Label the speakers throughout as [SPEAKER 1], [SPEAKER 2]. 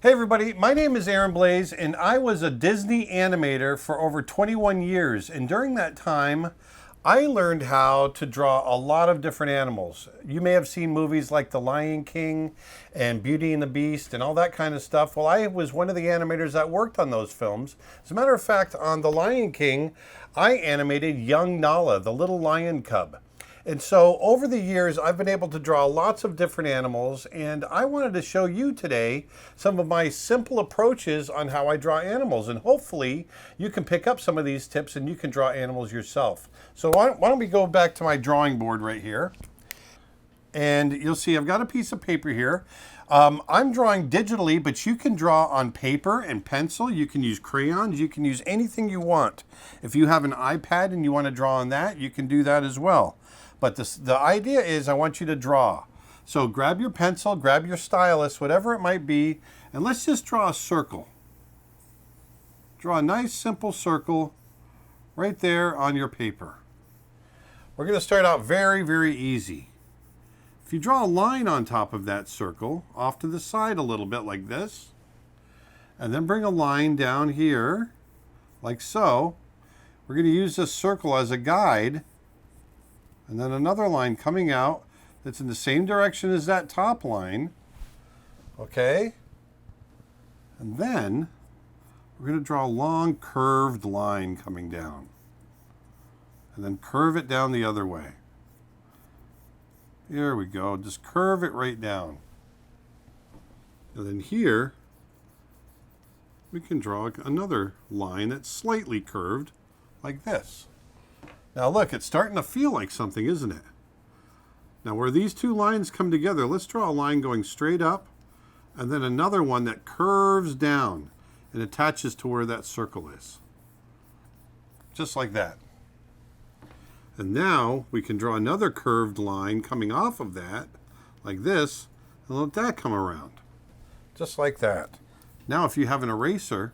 [SPEAKER 1] Hey everybody, my name is Aaron Blaise and I was a Disney animator for over 21 years, and during that time I learned how to draw a lot of different animals. You may have seen movies like The Lion King and Beauty and the Beast and all that kind of stuff. Well, I was one of the animators that worked on those films. As a matter of fact, on The Lion King, I animated young Nala, the little lion cub. And so over the years, I've been able to draw lots of different animals, and I wanted to show you today some of my simple approaches on how I draw animals. And hopefully you can pick up some of these tips and you can draw animals yourself. So why don't we go back to my drawing board right here. And you'll see I've got a piece of paper here. I'm drawing digitally, but you can draw on paper and pencil. You can use crayons. You can use anything you want. If you have an iPad and you want to draw on that, you can do that as well. But the idea is I want you to draw. So grab your pencil, grab your stylus, whatever it might be, and let's just draw a circle. Draw a nice simple circle right there on your paper. We're going to start out very, very easy. If you draw a line on top of that circle, off to the side a little bit like this, and then bring a line down here, like so, we're going to use this circle as a guide. And then another line coming out that's in the same direction as that top line. Okay? And then we're going to draw a long curved line coming down. And then curve it down the other way. Here we go. Just curve it right down. And then here we can draw another line that's slightly curved like this. Now look, it's starting to feel like something, isn't it? Now where these two lines come together, let's draw a line going straight up and then another one that curves down and attaches to where that circle is. Just like that. And now we can draw another curved line coming off of that, like this, and let that come around. Just like that. Now if you have an eraser,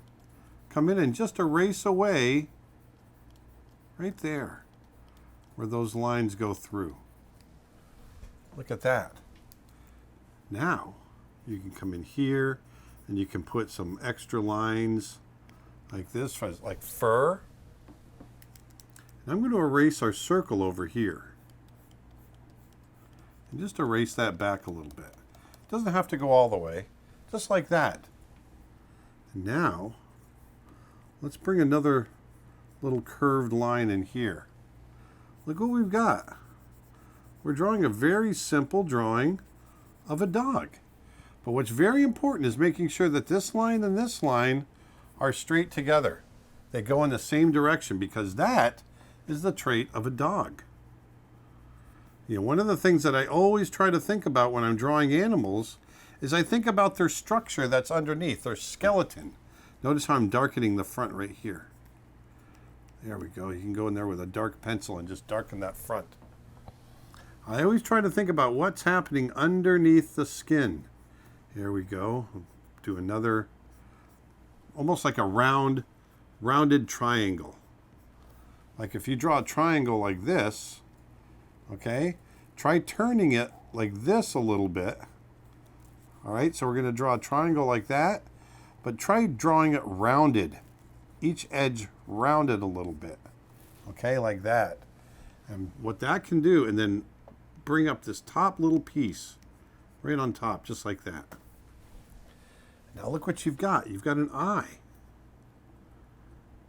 [SPEAKER 1] come in and just erase away right there, where those lines go through. Look at that. Now you can come in here and you can put some extra lines like this, like fur. And I'm going to erase our circle over here. And just erase that back a little bit. It doesn't have to go all the way, just like that. And now let's bring another little curved line in here. Look what we've got. We're drawing a very simple drawing of a dog. But what's very important is making sure that this line and this line are straight together. They go in the same direction, because that is the trait of a dog. You know, one of the things that I always try to think about when I'm drawing animals is I think about their structure that's underneath, their skeleton. Notice how I'm darkening the front right here. There we go. You can go in there with a dark pencil and just darken that front. I always try to think about what's happening underneath the skin. Here we go. Do another, almost like a rounded triangle. Like if you draw a triangle like this, okay, try turning it like this a little bit. All right, so we're going to draw a triangle like that, but try drawing it rounded. Each edge rounded a little bit, okay, like that. And what that can do, and then bring up this top little piece right on top, just like that. Now look what you've got. You've got an eye.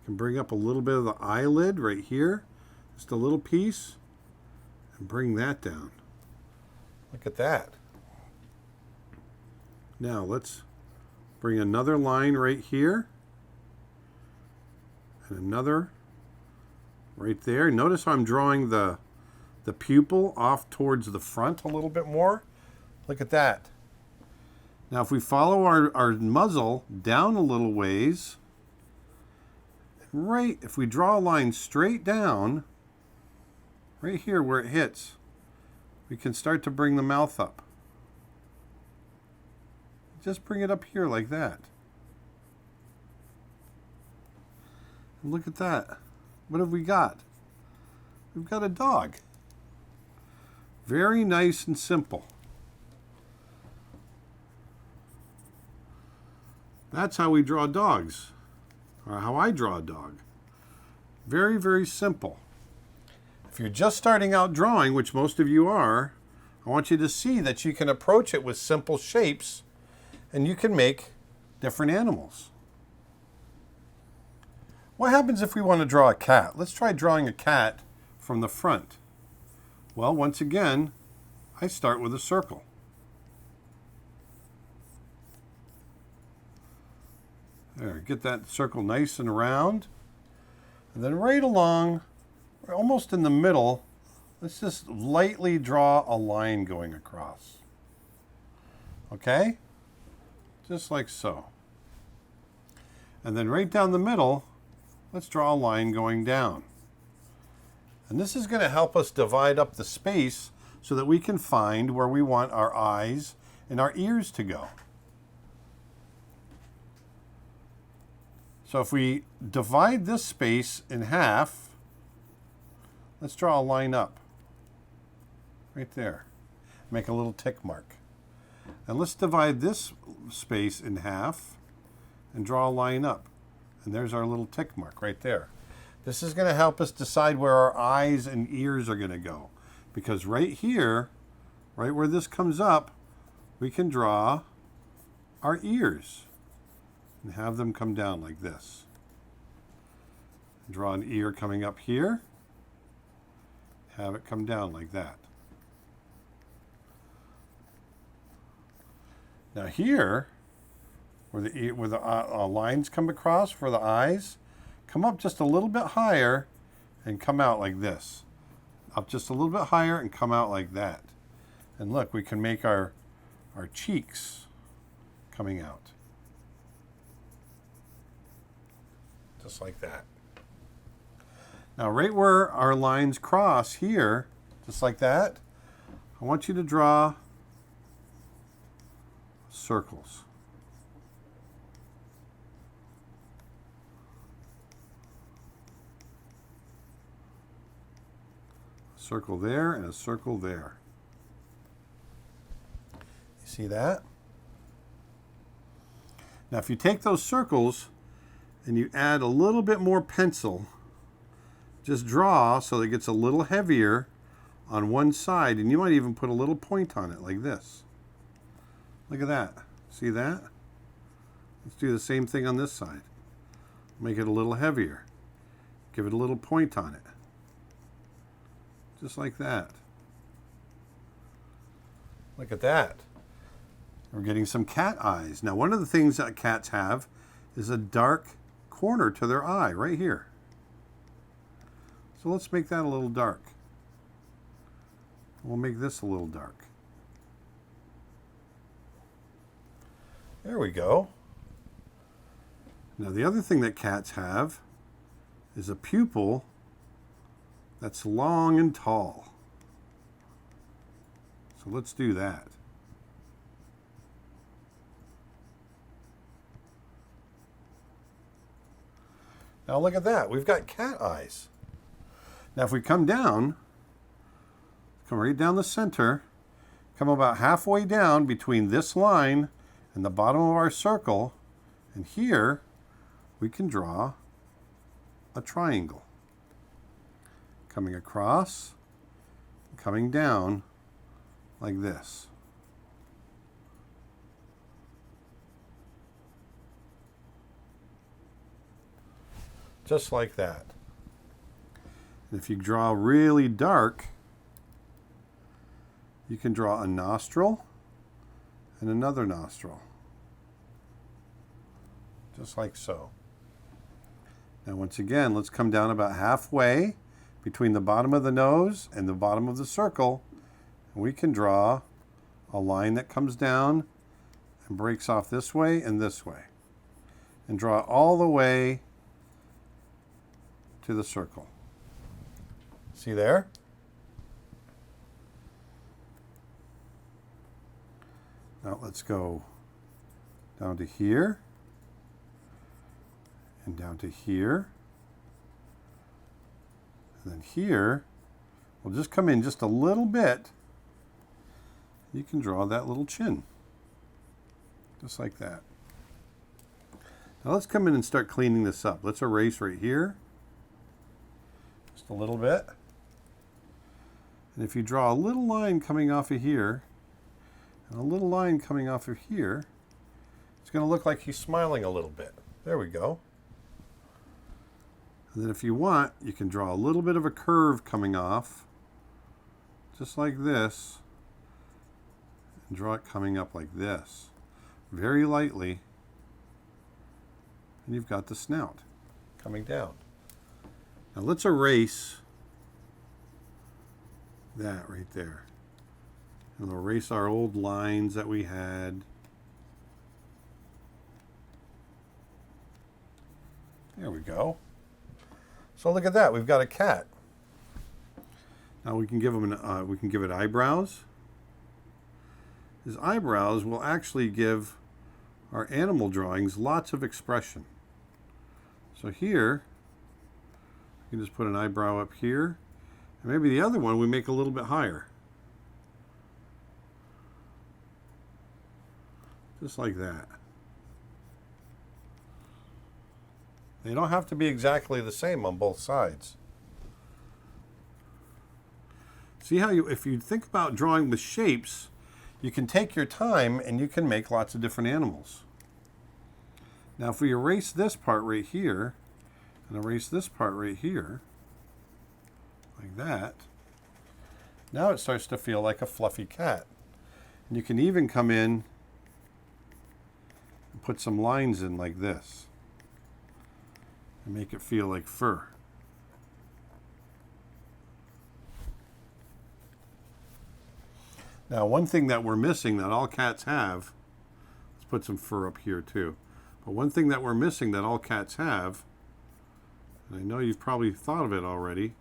[SPEAKER 1] You can bring up a little bit of the eyelid right here, just a little piece, and bring that down. Look at that. Now let's bring another line right here. And another right there. Notice how I'm drawing the pupil off towards the front a little bit more. Look at that. Now if we follow our muzzle down a little ways, right, if we draw a line straight down, right here where it hits, we can start to bring the mouth up. Just bring it up here like that. And look at that. What have we got? We've got a dog. Very nice and simple. That's how we draw dogs, or how I draw a dog. Very, very simple. If you're just starting out drawing, which most of you are, I want you to see that you can approach it with simple shapes and you can make different animals. What happens if we want to draw a cat? Let's try drawing a cat from the front. Well, once again, I start with a circle. There, get that circle nice and round. And then right along, almost in the middle, let's just lightly draw a line going across. Okay? Just like so. And then right down the middle, let's draw a line going down. And this is going to help us divide up the space so that we can find where we want our eyes and our ears to go. So if we divide this space in half, let's draw a line up. Right there. Make a little tick mark. And let's divide this space in half and draw a line up. And there's our little tick mark right there. This is going to help us decide where our eyes and ears are going to go. Because right here, right where this comes up, we can draw our ears. And have them come down like this. Draw an ear coming up here. Have it come down like that. Now here, where the lines come across for the eyes, come up just a little bit higher and come out like this. Up just a little bit higher and come out like that. And look, we can make our cheeks coming out. Just like that. Now right where our lines cross here, just like that, I want you to draw circles. A circle there and a circle there. You see that? Now if you take those circles and you add a little bit more pencil, just draw so that it gets a little heavier on one side, and you might even put a little point on it like this. Look at that. See that? Let's do the same thing on this side. Make it a little heavier. Give it a little point on it. Just like that. Look at that. We're getting some cat eyes. Now, one of the things that cats have is a dark corner to their eye right here. So let's make that a little dark. We'll make this a little dark. There we go. Now the other thing that cats have is a pupil that's long and tall. So let's do that. Now look at that. We've got cat eyes. Now if we come down, come right down the center, come about halfway down between this line and the bottom of our circle, and here we can draw a triangle. Coming across, coming down like this. Just like that. And if you draw really dark, you can draw a nostril and another nostril. Just like so. Now once again, let's come down about halfway between the bottom of the nose and the bottom of the circle. And we can draw a line that comes down and breaks off this way and this way. And draw it all the way to the circle. See there? Now let's go down to here and down to here. And then here, we'll just come in just a little bit. You can draw that little chin. Just like that. Now let's come in and start cleaning this up. Let's erase right here. Just a little bit. And if you draw a little line coming off of here, and a little line coming off of here, it's going to look like he's smiling a little bit. There we go. And then if you want, you can draw a little bit of a curve coming off, just like this, and draw it coming up like this, very lightly, and you've got the snout coming down. Now let's erase that right there. And we'll erase our old lines that we had. There we go. So look at that. We've got a cat. Now we can give him we can give it eyebrows. His eyebrows will actually give our animal drawings lots of expression. So here, you can just put an eyebrow up here, and maybe the other one we make a little bit higher. Just like that. They don't have to be exactly the same on both sides. See how if you think about drawing with shapes, you can take your time and you can make lots of different animals. Now if we erase this part right here and erase this part right here, like that, now it starts to feel like a fluffy cat. And you can even come in and put some lines in like this and make it feel like fur. Now, one thing that we're missing that all cats have, let's put some fur up here too, but one thing that we're missing that all cats have, and I know you've probably thought of it already,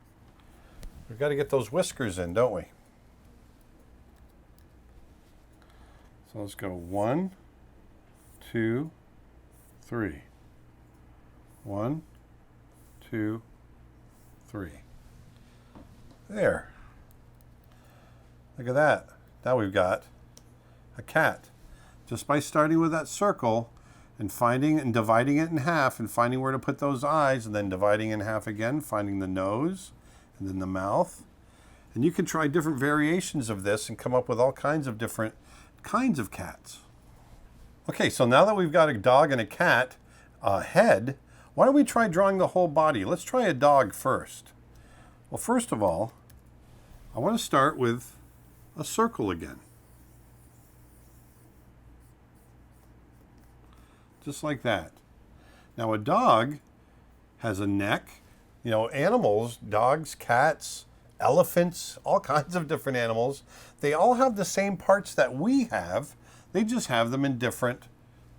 [SPEAKER 1] we've got to get those whiskers in, don't we? So let's go 1, 2, 3. 1, 2, 3. There. Look at that. Now we've got a cat. Just by starting with that circle and finding and dividing it in half and finding where to put those eyes and then dividing in half again, finding the nose and then the mouth. And you can try different variations of this and come up with all kinds of different kinds of cats. Okay, so now that we've got a dog and a cat head, why don't we try drawing the whole body? Let's try a dog first. Well, first of all, I want to start with a circle again. Just like that. Now a dog has a neck. You know, animals, dogs, cats, elephants, all kinds of different animals, they all have the same parts that we have. They just have them in different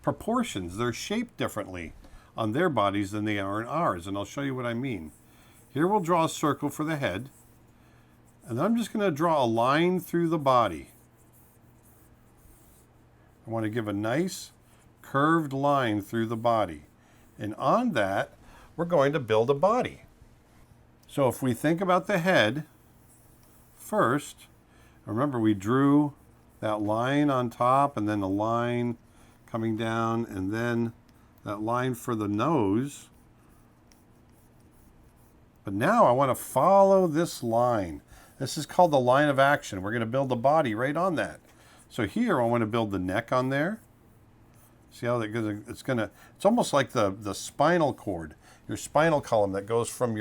[SPEAKER 1] proportions. They're shaped differently on their bodies than they are in ours, and I'll show you what I mean. Here we'll draw a circle for the head, and then I'm just going to draw a line through the body. I want to give a nice curved line through the body, and on that we're going to build a body. So if we think about the head first, remember we drew that line on top and then a line coming down and then that line for the nose. But now I want to follow this line. This is called the line of action. We're going to build the body right on that. So here I want to build the neck on there. See how that goes? It's almost like the spinal cord, your spinal column that goes from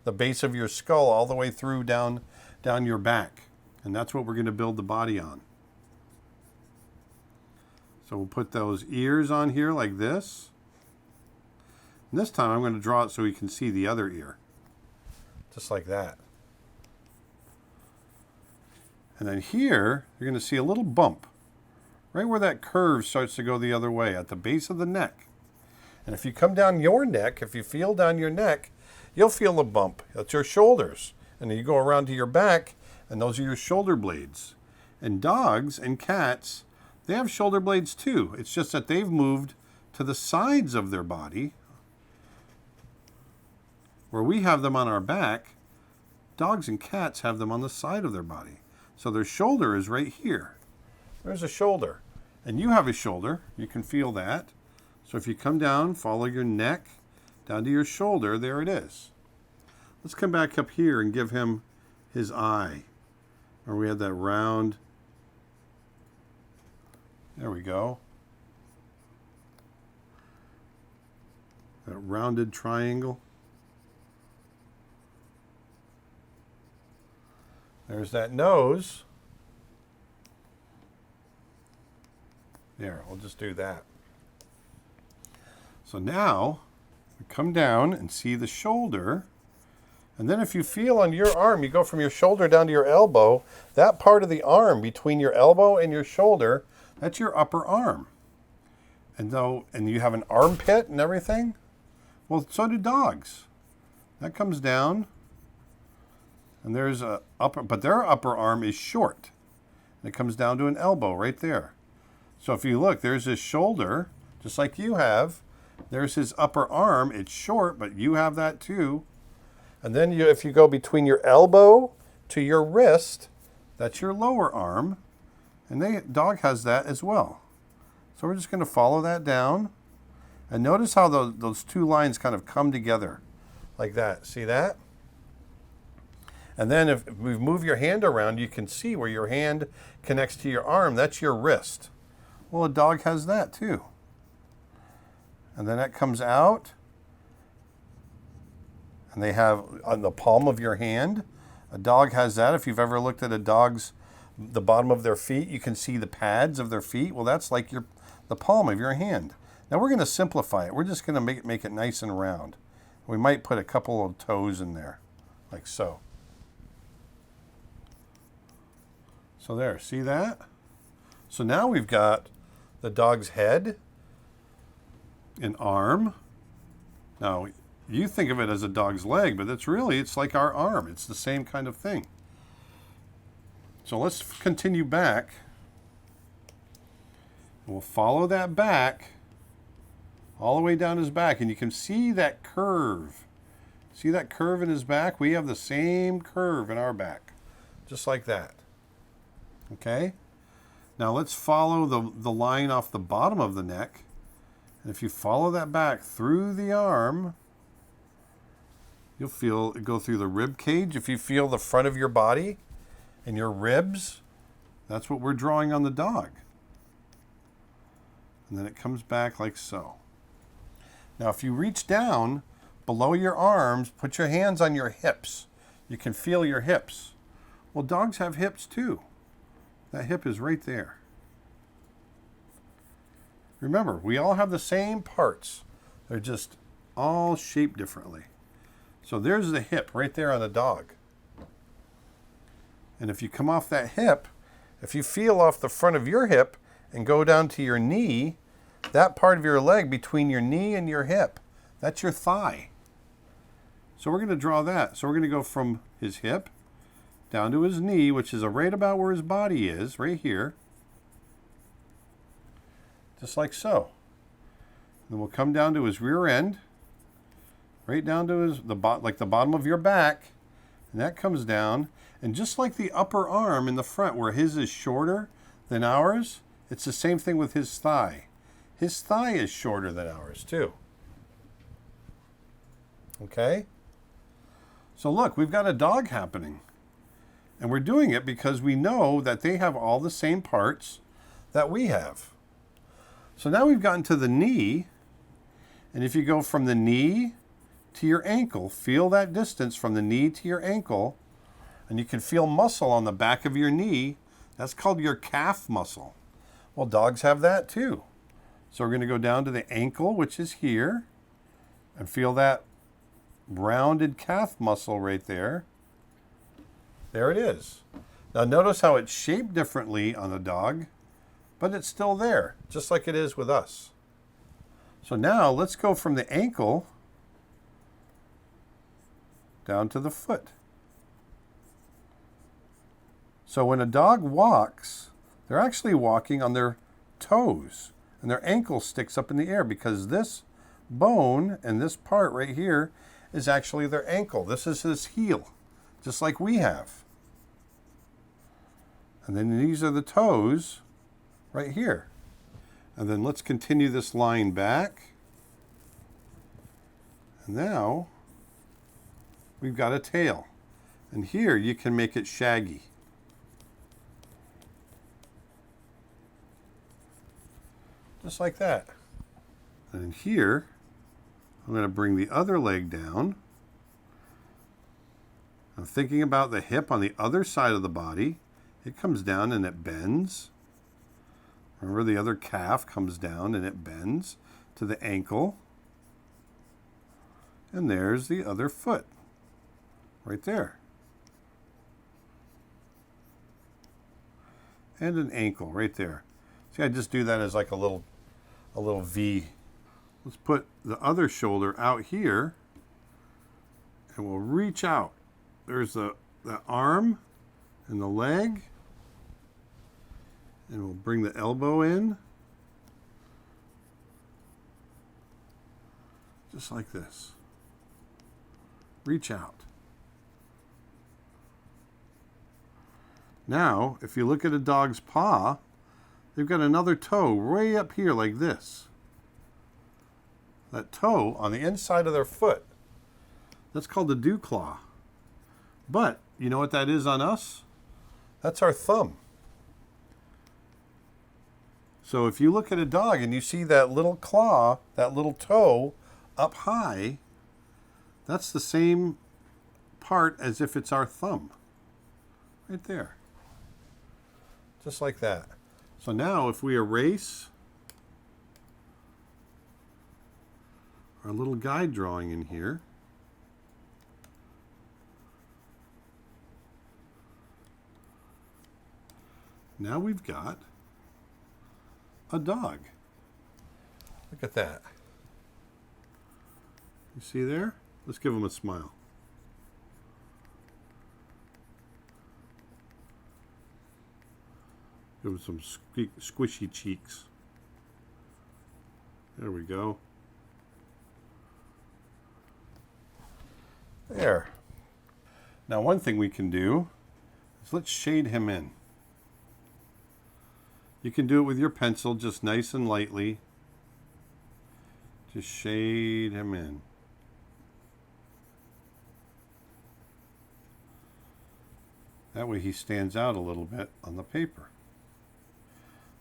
[SPEAKER 1] the base of your skull all the way through down your back. And that's what we're going to build the body on. So we'll put those ears on here like this. And this time I'm going to draw it so we can see the other ear. Just like that. And then here, you're going to see a little bump. Right where that curve starts to go the other way, at the base of the neck. And if you come down your neck, if you feel down your neck, you'll feel a bump. That's your shoulders. And then you go around to your back, and those are your shoulder blades. And dogs and cats, they have shoulder blades too. It's just that they've moved to the sides of their body. Where we have them on our back, dogs and cats have them on the side of their body. So their shoulder is right here. There's a shoulder. And you have a shoulder. You can feel that. So if you come down, follow your neck down to your shoulder, there it is. Let's come back up here and give him his eye. Or we had that round. There we go. That rounded triangle. There's that nose. There, I'll just do that. So now, we come down and see the shoulder. And then if you feel on your arm, you go from your shoulder down to your elbow, that part of the arm between your elbow and your shoulder, that's your upper arm. And you have an armpit and everything. Well, so do dogs. That comes down. And there's a upper, but their upper arm is short. And it comes down to an elbow right there. So if you look, there's his shoulder, just like you have. There's his upper arm. It's short, but you have that too. And then if you go between your elbow to your wrist, that's your lower arm. And dog has that as well. So we're just going to follow that down. And notice how those two lines kind of come together like that. See that? And then if we move your hand around, you can see where your hand connects to your arm. That's your wrist. Well, a dog has that too. And then that comes out. And they have on the palm of your hand. A dog has that. If you've ever looked at a dog's, the bottom of their feet, you can see the pads of their feet. Well, that's like the palm of your hand. Now we're going to simplify it. We're just going to make it nice and round. We might put a couple of toes in there, like so. So there, see that? So now we've got the dog's head, an arm. Now, you think of it as a dog's leg, but it's like our arm. It's the same kind of thing. So let's continue back. We'll follow that back all the way down his back, and you can see that curve. See that curve in his back? We have the same curve in our back, just like that. Okay? Now let's follow the line off the bottom of the neck. And if you follow that back through the arm, you'll feel it go through the rib cage. If you feel the front of your body and your ribs, that's what we're drawing on the dog. And then it comes back like so. Now if you reach down below your arms, put your hands on your hips. You can feel your hips. Well, dogs have hips too. That hip is right there. Remember, we all have the same parts. They're just all shaped differently. So there's the hip right there on the dog. And if you come off that hip, if you feel off the front of your hip and go down to your knee, that part of your leg between your knee and your hip, that's your thigh. So we're going to draw that. So we're going to go from his hip down to his knee, which is right about where his body is, right here. Just like so. Then we'll come down to his rear end, right down to like the bottom of your back, and that comes down. And just like the upper arm in the front, where his is shorter than ours, it's the same thing with his thigh. His thigh is shorter than ours too. Okay? So look, we've got a dog happening. And we're doing it because we know that they have all the same parts that we have. So now we've gotten to the knee. And if you go from the knee to your ankle, feel that distance from the knee to your ankle. And you can feel muscle on the back of your knee. That's called your calf muscle. Well, dogs have that too. So we're going to go down to the ankle, which is here. And feel that rounded calf muscle right there. There it is. Now notice how it's shaped differently on the dog, but it's still there, just like it is with us. So now let's go from the ankle down to the foot. So when a dog walks, they're actually walking on their toes, and their ankle sticks up in the air because this bone and this part right here is actually their ankle. This is his heel, just like we have. And then these are the toes right here. And then let's continue this line back. And now we've got a tail. And here you can make it shaggy. Just like that. And here, I'm going to bring the other leg down. I'm thinking about the hip on the other side of the body. It comes down and it bends. Remember, the other calf comes down and it bends to the ankle. And there's the other foot, right there. And an ankle right there. See, I just do that as like a little V. Let's put the other shoulder out here and we'll reach out. There's the arm and the leg. And we'll bring the elbow in. Just like this. Reach out. Now, if you look at a dog's paw, they've got another toe way up here like this. That toe on the inside of their foot, that's called the dew claw. But you know what that is on us? That's our thumb. So if you look at a dog and you see that little claw, that little toe up high, that's the same part as if it's our thumb. Right there. Just like that. So now if we erase our little guide drawing in here, now we've got a dog. Look at that. You see there? Let's give him a smile. Give him some squishy cheeks. There we go. There. Now one thing we can do is let's shade him in. You can do it with your pencil, just nice and lightly. Just shade him in. That way he stands out a little bit on the paper.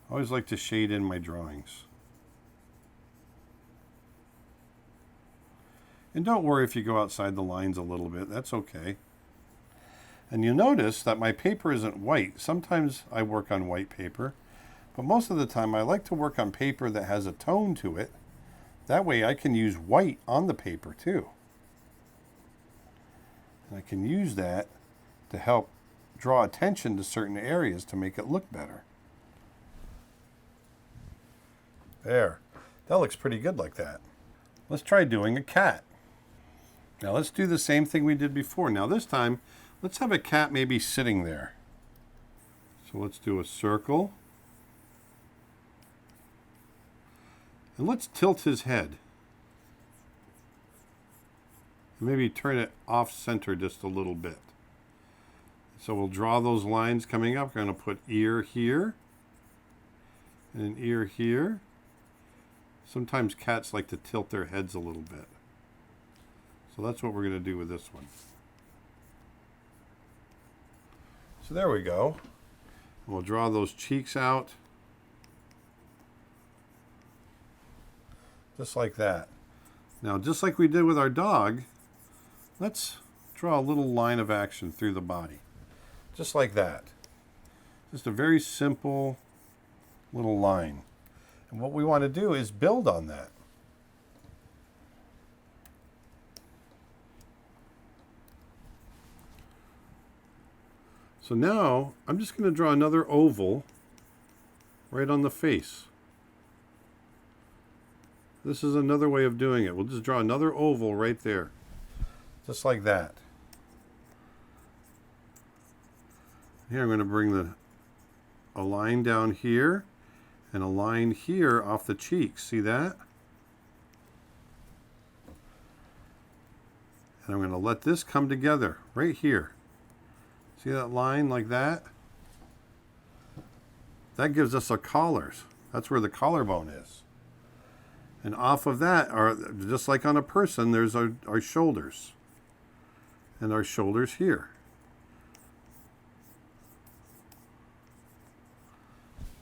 [SPEAKER 1] I always like to shade in my drawings. And don't worry if you go outside the lines a little bit, that's okay. And you'll notice that my paper isn't white. Sometimes I work on white paper, but most of the time I like to work on paper that has a tone to it. That way I can use white on the paper too. And I can use that to help draw attention to certain areas to make it look better. There. That looks pretty good like that. Let's try doing a cat. Now let's do the same thing we did before. Now this time, let's have a cat maybe sitting there. So let's do a circle. And let's tilt his head. Maybe turn it off center just a little bit. So we'll draw those lines coming up. We're going to put ear here and an ear here. Sometimes cats like to tilt their heads a little bit. So that's what we're going to do with this one. So there we go. And we'll draw those cheeks out. Just like that. Now, just like we did with our dog, let's draw a little line of action through the body. Just like that. Just a very simple little line. And what we want to do is build on that. So now I'm just going to draw another oval right on the face. This is another way of doing it. We'll just draw another oval right there. Just like that. Here I'm going to bring a line down here and a line here off the cheeks. See that? And I'm going to let this come together right here. See that line like that? That gives us a collar. That's where the collarbone is. And off of that, are just like on a person, there's our shoulders. And our shoulders here.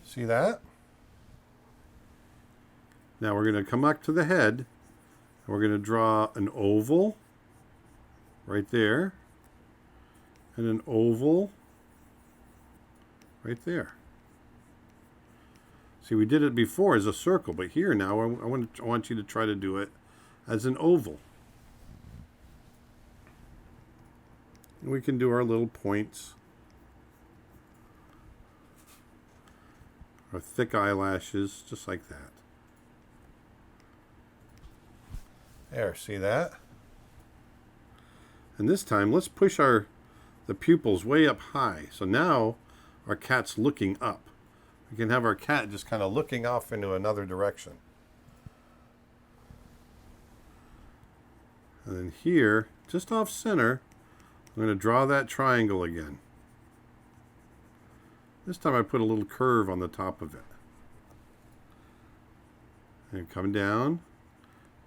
[SPEAKER 1] See that? Now we're going to come back to the head. And we're going to draw an oval right there. And an oval right there. See, we did it before as a circle, but here now I want you to try to do it as an oval. And we can do our little points. Our thick eyelashes, just like that. There, see that? And this time, let's push the pupils way up high. So now our cat's looking up. We can have our cat just kind of looking off into another direction. And then here, just off center, I'm going to draw that triangle again. This time I put a little curve on the top of it. And come down.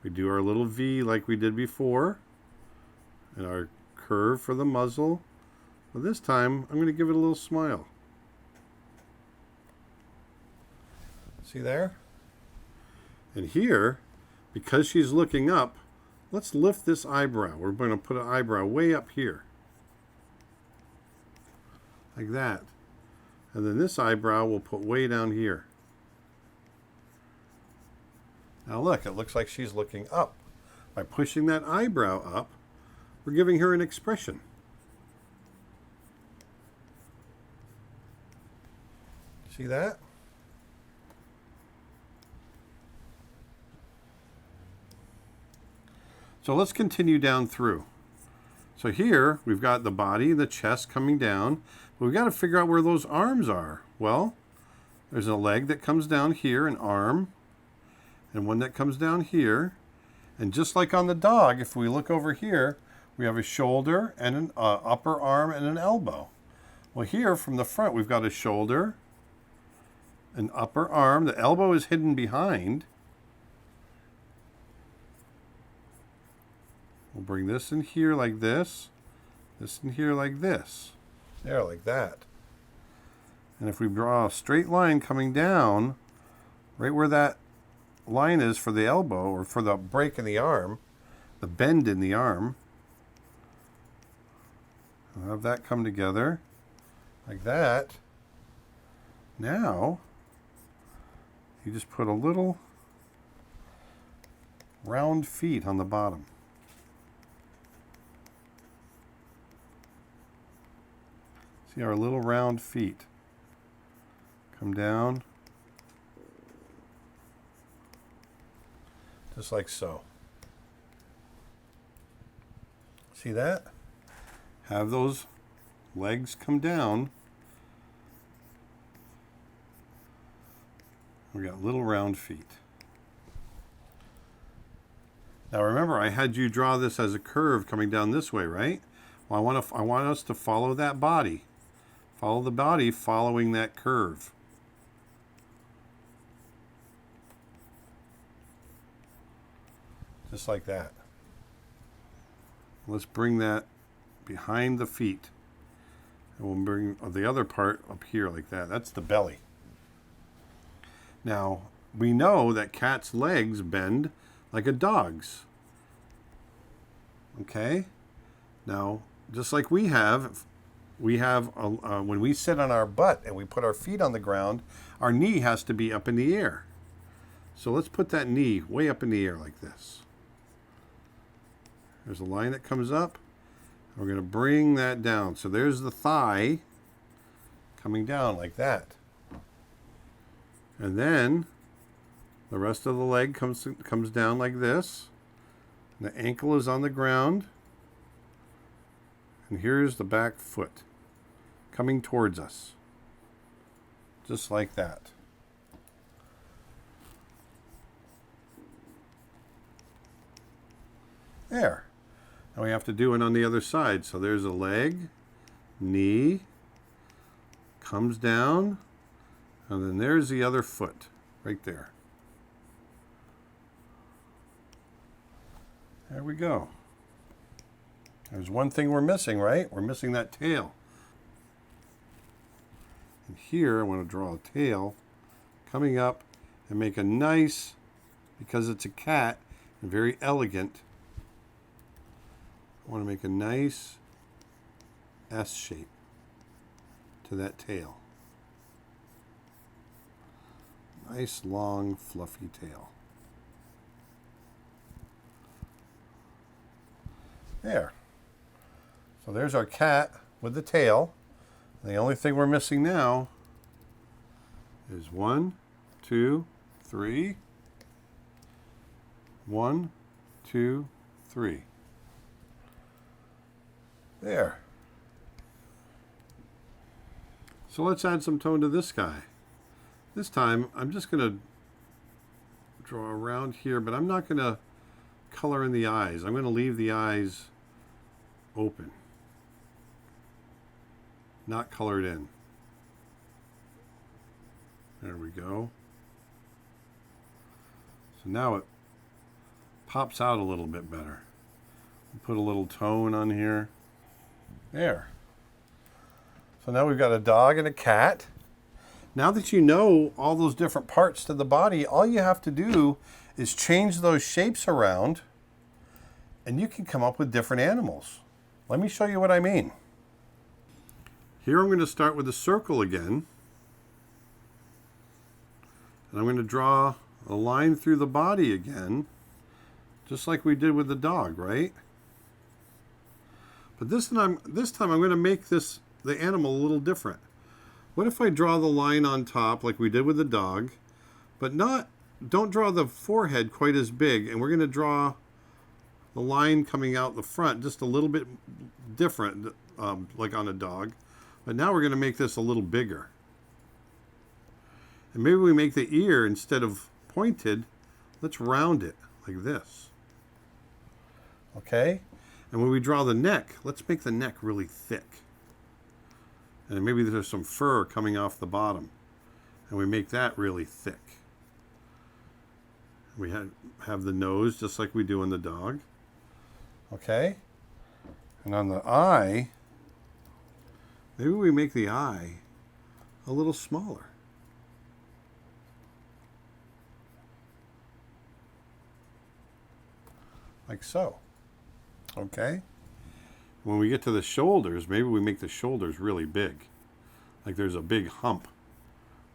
[SPEAKER 1] We do our little V like we did before. And our curve for the muzzle. But this time, I'm going to give it a little smile. See there? And here, because she's looking up, let's lift this eyebrow. We're going to put an eyebrow way up here. Like that. And then this eyebrow we'll put way down here. Now look, it looks like she's looking up. By pushing that eyebrow up, we're giving her an expression. See that? So let's continue down through. So here we've got the body and the chest coming down. But we've got to figure out where those arms are. Well, there's a leg that comes down here, an arm, and one that comes down here. And just like on the dog, if we look over here, we have a shoulder and an upper arm and an elbow. Well, here from the front, we've got a shoulder, an upper arm. The elbow is hidden behind. We'll bring this in here like this in here like this. There, like that. And if we draw a straight line coming down, right where that line is for the elbow, or for the break in the arm, the bend in the arm, I'll have that come together like that. Now, you just put a little round feet on the bottom. See our little round feet. Come down. Just like so. See that? Have those legs come down. We got little round feet. Now remember, I had you draw this as a curve coming down this way, right? Well, I want us to follow that body. Follow the body following that curve. Just like that. Let's bring that behind the feet. And we'll bring the other part up here like that. That's the belly. Now, we know that cats' legs bend like a dog's. Okay? Now, just like we have when we sit on our butt and we put our feet on the ground, our knee has to be up in the air. So let's put that knee way up in the air like this. There's a line that comes up. We're going to bring that down. So there's the thigh coming down like that. And then the rest of the leg comes down like this. The ankle is on the ground. And here's the back foot coming towards us. Just like that. There. Now we have to do it on the other side. So there's a leg, knee, comes down, and then there's the other foot. right there. There we go. There's one thing we're missing, right? We're missing that tail. And here I want to draw a tail coming up and make a nice, because it's a cat and very elegant, I want to make a nice S shape to that tail. Nice, long, fluffy tail. There. So there's our cat with the tail. The only thing we're missing now is 1, 2, 3. 1, 2, 3. There. So let's add some tone to this guy. This time I'm just going to draw around here, but I'm not going to color in the eyes. I'm going to leave the eyes open, not colored in. There we go. So now it pops out a little bit better. Put a little tone on here. There. So now we've got a dog and a cat. Now that you know all those different parts to the body, all you have to do is change those shapes around and you can come up with different animals. Let me show you what I mean. Here I'm going to start with a circle again. And I'm going to draw a line through the body again, just like we did with the dog, right? But this time I'm going to make the animal a little different. What if I draw the line on top like we did with the dog, but don't draw the forehead quite as big, and we're going to draw the line coming out the front just a little bit different, like on a dog. But now we're going to make this a little bigger. And maybe we make the ear, instead of pointed, let's round it like this. Okay? And when we draw the neck, let's make the neck really thick. And maybe there's some fur coming off the bottom. And we make that really thick. We have the nose just like we do on the dog. Okay? And on the eye, maybe we make the eye a little smaller. Like so. Okay? When we get to the shoulders, maybe we make the shoulders really big. Like there's a big hump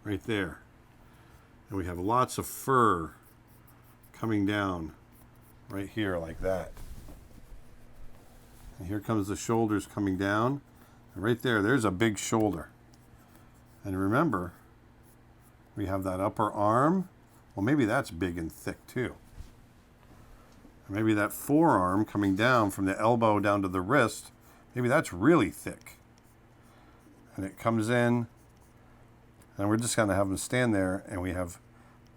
[SPEAKER 1] right there. And we have lots of fur coming down right here like that. And here comes the shoulders coming down. And right there, there's a big shoulder. And remember, we have that upper arm. Well, maybe that's big and thick too. Maybe that forearm coming down from the elbow down to the wrist, maybe that's really thick. And it comes in, and we're just going to have them stand there, and we have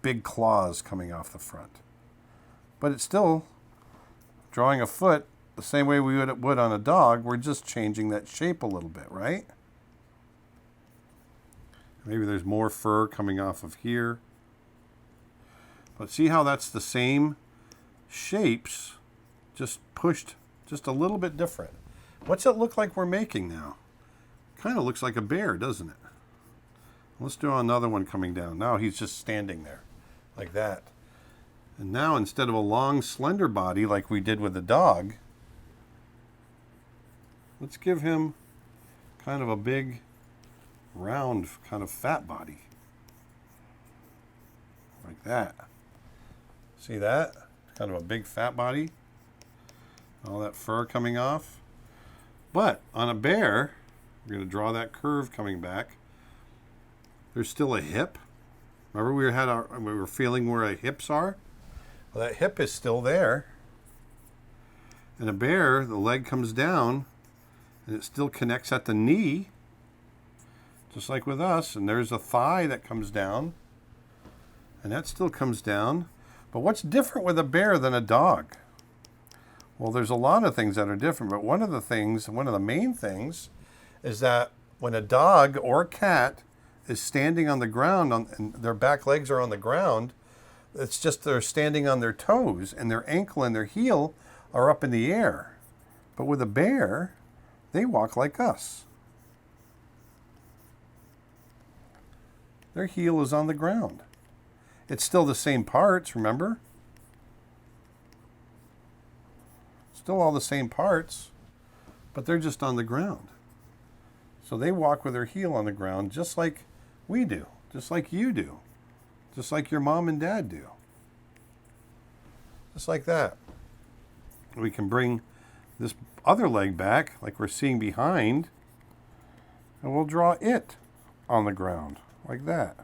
[SPEAKER 1] big claws coming off the front. But it's still drawing a foot the same way we would on a dog. We're just changing that shape a little bit, right? Maybe there's more fur coming off of here. But see how that's the same shapes, just pushed just a little bit different. What's it look like we're making now? Kind of looks like a bear, doesn't it? Let's do another one coming down. Now he's just standing there like that. And now instead of a long slender body like we did with the dog, let's give him kind of a big round kind of fat body. Like that. See that? Kind of a big fat body. All that fur coming off. But on a bear, we're going to draw that curve coming back. There's still a hip. Remember we were feeling where our hips are? Well, that hip is still there. And a bear, the leg comes down and it still connects at the knee. Just like with us. And there's a thigh that comes down. And that still comes down. But what's different with a bear than a dog? Well, there's a lot of things that are different, but one of the main things, is that when a dog or a cat is standing on the ground, and their back legs are on the ground. It's just they're standing on their toes, and their ankle and their heel are up in the air. But with a bear, they walk like us. Their heel is on the ground. It's still the same parts, remember? Still all the same parts, but they're just on the ground. So they walk with their heel on the ground just like we do, just like you do, just like your mom and dad do. Just like that. We can bring this other leg back, like we're seeing behind, and we'll draw it on the ground, like that.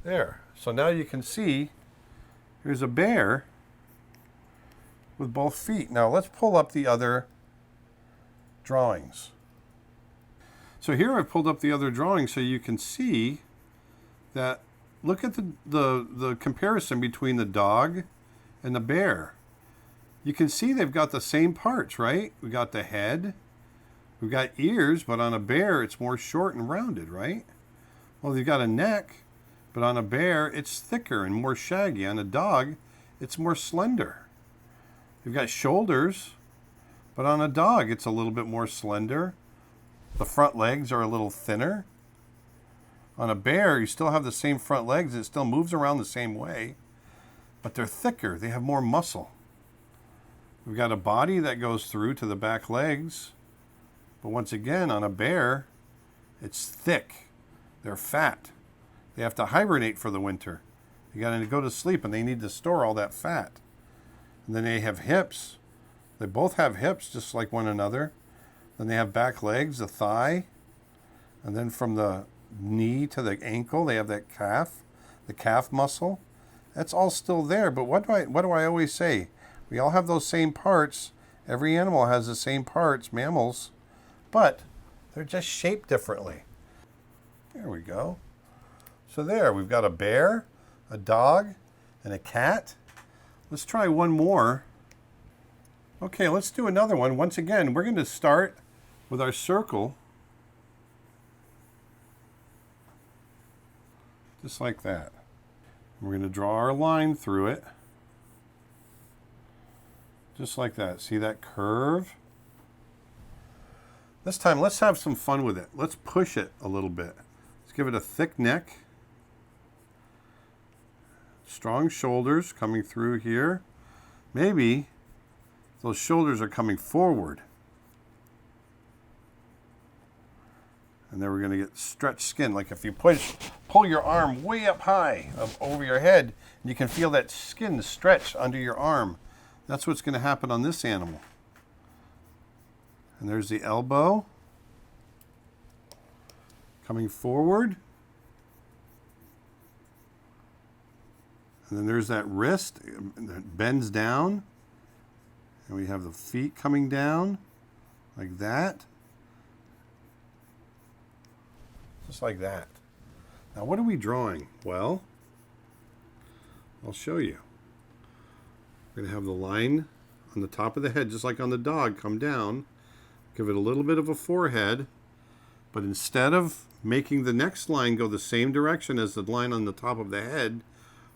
[SPEAKER 1] There. So now you can see here's a bear with both feet. Now let's pull up the other drawings. So here I've pulled up the other drawings so you can see that, look at the comparison between the dog and the bear. You can see they've got the same parts, right? We got the head, we've got ears, but on a bear it's more short and rounded, right? Well, they've got a neck, but on a bear it's thicker and more shaggy. On a dog, it's more slender. You've got shoulders, but on a dog, it's a little bit more slender. The front legs are a little thinner. On a bear, you still have the same front legs. It still moves around the same way, but they're thicker. They have more muscle. We've got a body that goes through to the back legs, but once again, on a bear, it's thick. They're fat. They have to hibernate for the winter. You got to go to sleep, and they need to store all that fat. And then they have hips. They both have hips just like one another. Then they have back legs, the thigh. And then from the knee to the ankle, they have that calf, the calf muscle. That's all still there. But what do I always say? We all have those same parts. Every animal has the same parts, mammals. But they're just shaped differently. There we go. So there, we've got a bear, a dog, and a cat. Let's try one more. Okay, let's do another one. Once again, we're going to start with our circle. Just like that. We're going to draw our line through it. Just like that. See that curve? This time, let's have some fun with it. Let's push it a little bit. Let's give it a thick neck. Strong shoulders coming through here. Maybe those shoulders are coming forward. And then we're going to get stretched skin. Like if you pull your arm way up high over your head, you can feel that skin stretch under your arm. That's what's going to happen on this animal. And there's the elbow coming forward. And then there's that wrist that bends down. And we have the feet coming down like that. Just like that. Now what are we drawing? Well, I'll show you. We're going to have the line on the top of the head, just like on the dog, come down. Give it a little bit of a forehead. But instead of making the next line go the same direction as the line on the top of the head,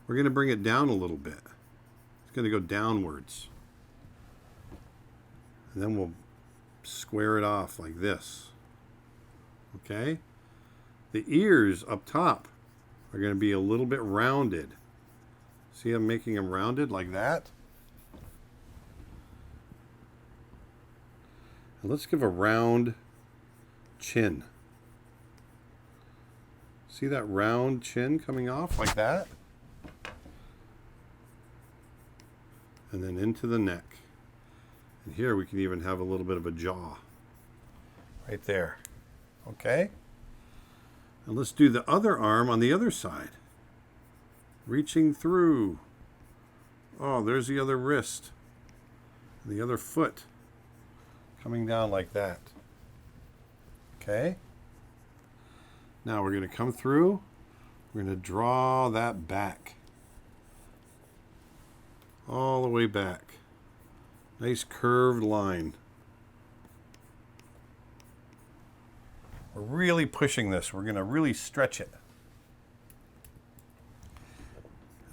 [SPEAKER 1] we're going to bring it down a little bit. It's going to go downwards. And then we'll square it off like this. Okay? The ears up top are going to be a little bit rounded. See, I'm making them rounded like that. And let's give a round chin. See that round chin coming off like that? And then into the neck. And here we can even have a little bit of a jaw. Right there. Okay? And let's do the other arm on the other side. Reaching through. Oh, there's the other wrist. And the other foot. Coming down like that. Okay? Now we're going to come through. We're going to draw that back. All the way back. Nice curved line. We're We're really pushing this. We're going to really stretch it.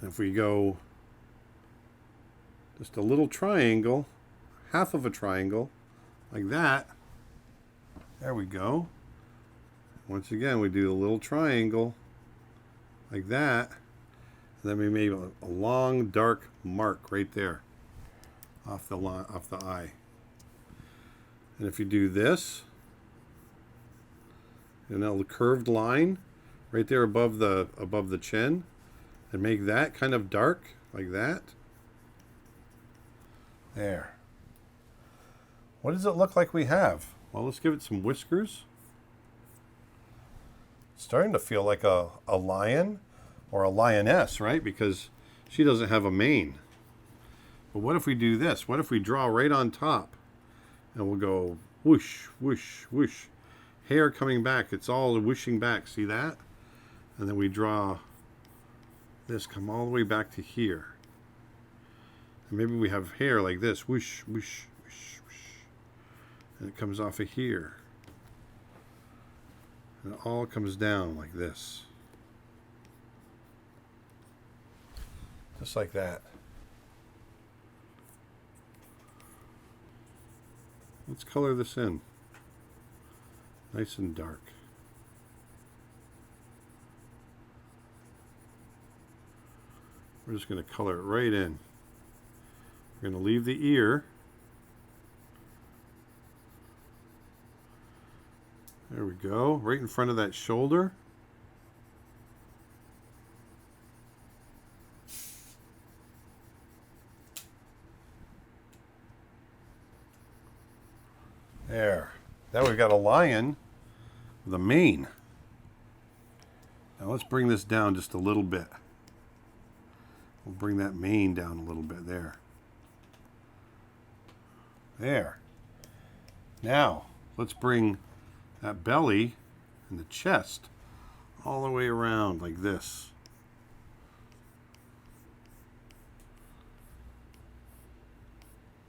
[SPEAKER 1] And if we go just a little triangle, half of a triangle, like that, there we go. Once again, we do a little triangle, like that. And then we made a long, dark mark right there, off the eye. And if you do this, and now the curved line right there above the chin, and make that kind of dark like that. There. What does it look like we have? Well, let's give it some whiskers. It's starting to feel like a lion or a lioness, right? Because she doesn't have a mane. But what if we do this? What if we draw right on top? And we'll go whoosh, whoosh, whoosh. Hair coming back. It's all whooshing back. See that? And then we draw this, come all the way back to here. And maybe we have hair like this. Whoosh, whoosh, whoosh, whoosh. And it comes off of here. And it all comes down like this. Just like that. Let's color this in. Nice and dark. We're just going to color it right in. We're going to leave the ear. There we go, right in front of that shoulder. There. Now we've got a lion with a mane. Now let's bring this down just a little bit. We'll bring that mane down a little bit there. There. Now, let's bring that belly and the chest all the way around like this.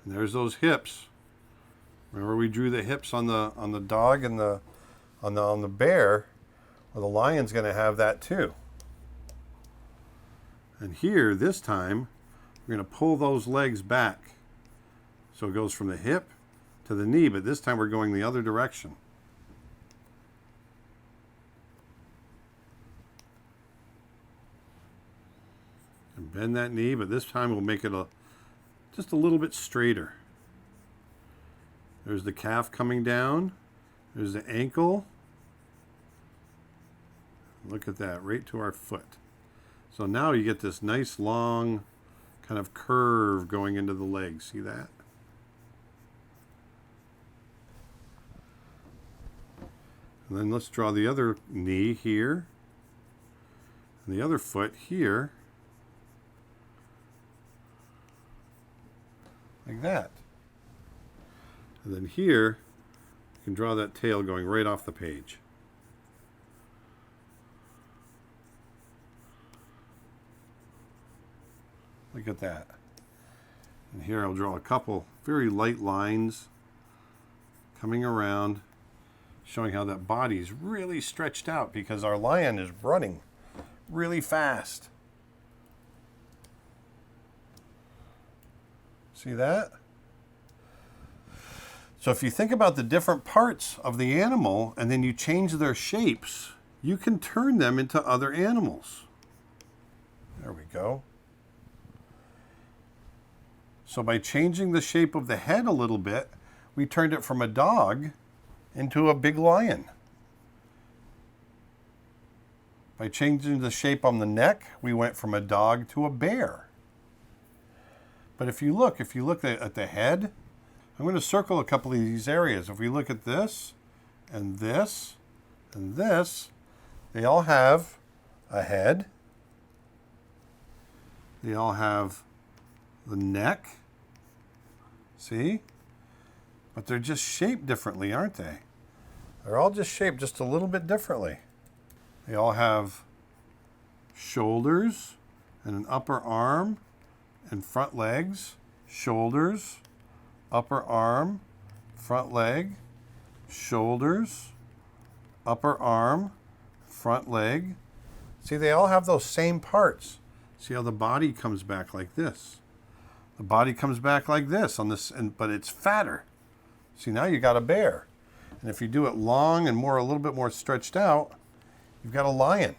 [SPEAKER 1] And there's those hips. Remember we drew the hips on the dog and on the bear? Well, the lion's going to have that too. And here, this time, we're going to pull those legs back. So it goes from the hip to the knee, but this time we're going the other direction. And bend that knee, but this time we'll make it just a little bit straighter. There's the calf coming down. There's the ankle. Look at that, right to our foot. So now you get this nice long kind of curve going into the leg. See that? And then let's draw the other knee here. And the other foot here. Like that. And then here, you can draw that tail going right off the page. Look at that. And here I'll draw a couple very light lines coming around, showing how that body's really stretched out because our lion is running really fast. See that? So if you think about the different parts of the animal and then you change their shapes, you can turn them into other animals. There we go. So by changing the shape of the head a little bit, we turned it from a dog into a big lion. By changing the shape on the neck, we went from a dog to a bear. But if you look at the head, I'm going to circle a couple of these areas. If we look at this, and this, and this, they all have a head. They all have the neck. See? But they're just shaped differently, aren't they? They're all just shaped just a little bit differently. They all have shoulders and an upper arm and front legs, shoulders, upper arm, front leg, shoulders, upper arm, front leg. See, they all have those same parts. See how the body comes back like this. The body comes back like this on this, but it's fatter. See, now you got a bear. And if you do it long and a little bit more stretched out, you've got a lion.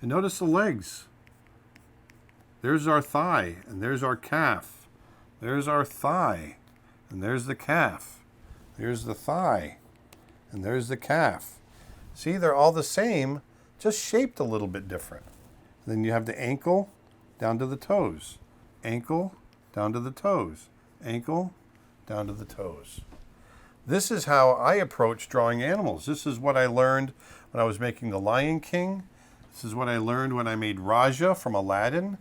[SPEAKER 1] And notice the legs. There's our thigh, and there's our calf. There's our thigh, and there's the calf. There's the thigh, and there's the calf. See, they're all the same, just shaped a little bit different. And then you have the ankle down to the toes. Ankle down to the toes. Ankle down to the toes. This is how I approach drawing animals. This is what I learned when I was making The Lion King. This is what I learned when I made Rajah from Aladdin.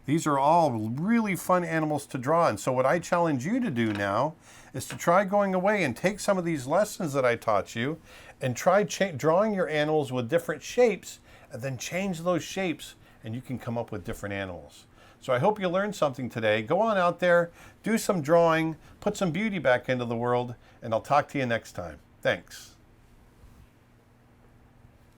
[SPEAKER 1] These are all really fun animals to draw. And so what I challenge you to do now is to try going away and take some of these lessons that I taught you and try drawing your animals with different shapes, and then change those shapes and you can come up with different animals. So I hope you learned something today. Go on out there, do some drawing, put some beauty back into the world, and I'll talk to you next time. Thanks.